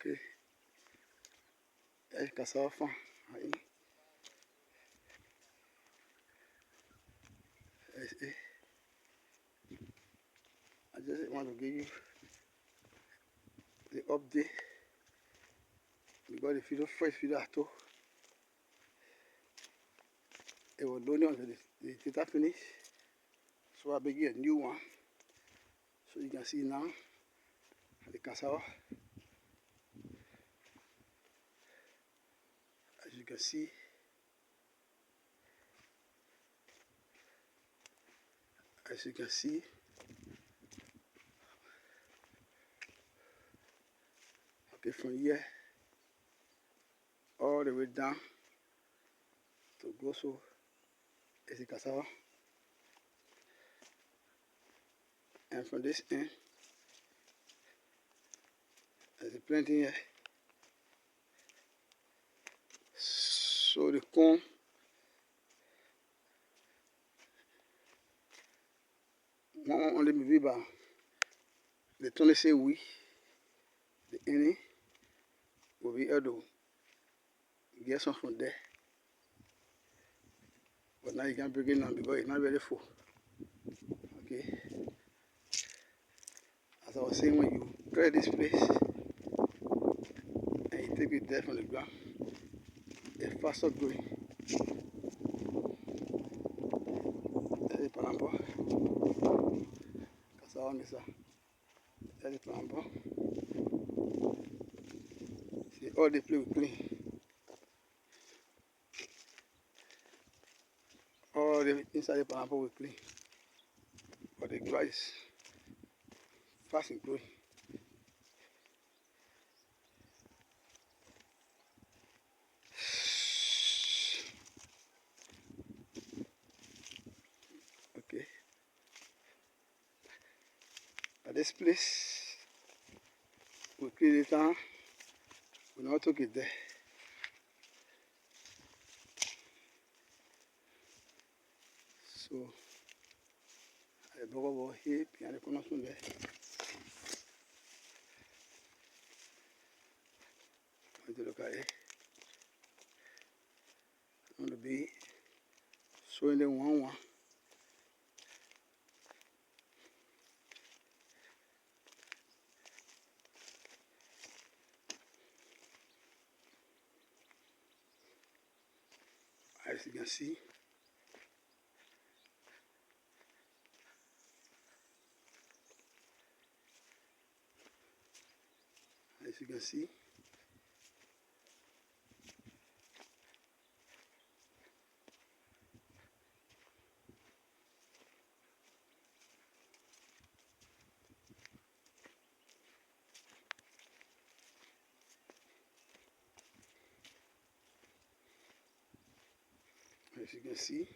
Okay. There's cassava farm. I just want to give you the update because the first video I took, it was only until the data finish. So I begin a new one. So you can see now the cassava. As you can see, okay, from here all the way down to Goso is the cassava, and from this end there's a plenty here. So the corn, one only be about the 26 week, the ending will be able to get some from there. But now you can't break it now because it's not very full. Okay. As I was saying, when you clear this place and you take it there from the ground, it's faster growing. There's the pineapple. Cassava mixer. There's the pineapple. See, all the place will clean. All the inside the pineapple will clean. But the grass is fast and growing. Okay. At this place, we clean it down. We now took it there. So, I go over here, and the corner there. I want to look at it. I want to be showing them one. As you can see, as you can see, as you can see.